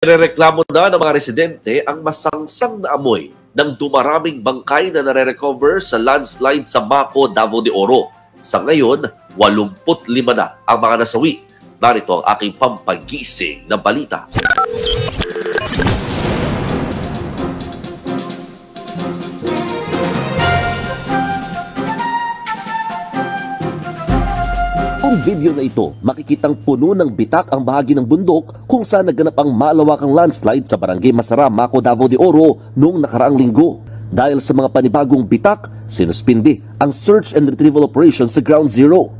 Nirereklamo na ng mga residente ang masangsang na amoy ng dumaraming bangkay na nare-recover sa landslide sa Maco, Davao de Oro. Sa ngayon, 85 na ang mga nasawi. Narito ang aking pampagising na balita. Ang video na ito, makikitang puno ng bitak ang bahagi ng bundok kung saan naganap ang malawakang landslide sa Barangay Masara, Maco, Davao de Oro noong nakaraang linggo. Dahil sa mga panibagong bitak, sinuspindi ang search and retrieval operation sa Ground Zero.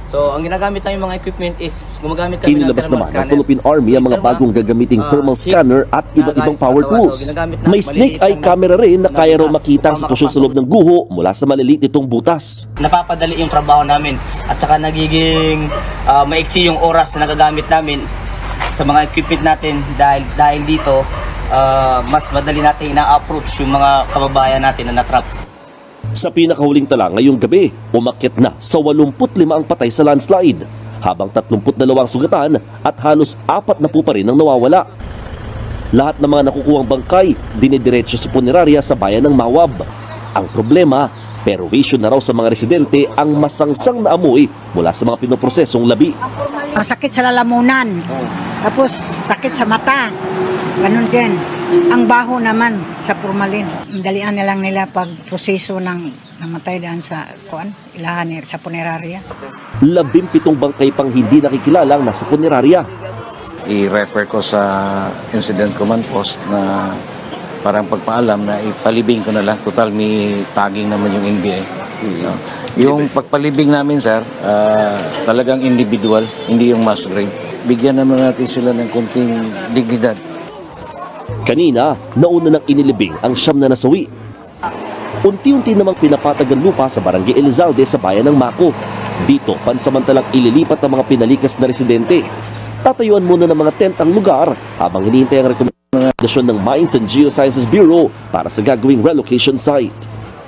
So, ang ginagamit namin mga equipment is gumagamit kami ng Inilabas thermal naman ng scanner. Philippine Army ang mga bagong gagamiting thermal scanner at iba't ibang power tools. May snake eye camera rin na kaya raw makita ang sitwasyon sa loob ng guho mula sa maliliit itong butas. Napapadali yung trabaho namin at saka nagiging maiksi yung oras na nagagamit namin sa mga equipment natin dahil dito mas madali natin ina-approach yung mga kababayan natin na natrap. Sa pinakahuling tala ngayong gabi, umakyat na sa 85 ang patay sa landslide, habang 32 sugatan at halos 4 na po pa rin ang nawawala. Lahat ng mga nakukuhang bangkay, dinidiretso sa punerarya sa bayan ng Mawab. Ang problema, perwisyo na raw sa mga residente ang masangsang na amoy mula sa mga pinoprosesong labi. Sakit sa lalamunan, tapos sakit sa mata, ganun din. Ang baho naman sa formalin. Dalian na lang nila pag proseso ng namatay daan sa ilahan sa punerarya. 17 bangkay pang hindi nakikilala ang nasa punerarya. I-refer ko sa Incident Command Post na parang pagpaalam na ipalibing ko na lang. Total may tagging naman yung NBI. Yung pagpalibing namin, sir, talagang individual, hindi yung mass grave. Bigyan naman natin sila ng konting dignidad. Kanina, nauna nang inilibing ang 9 na nasawi. Unti-unti namang pinapatag ang lupa sa Barangay Elizalde sa bayan ng Maco. Dito, pansamantalang ililipat ang mga pinalikas na residente. Tatayuan muna ng mga tent ang lugar habang hinihintay ang rekomendasyon ng Mines and Geosciences Bureau para sa gagawing relocation site.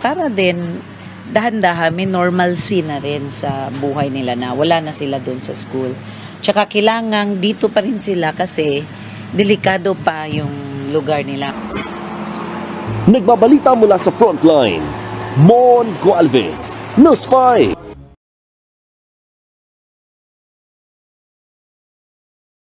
Para din, dahan-dahan may normalcy na rin sa buhay nila na wala na sila doon sa school. Tsaka kailangang dito pa rin sila kasi delikado pa yung lugar nila. Nagbabalita mula sa frontline, Mon Goalvez, News 5.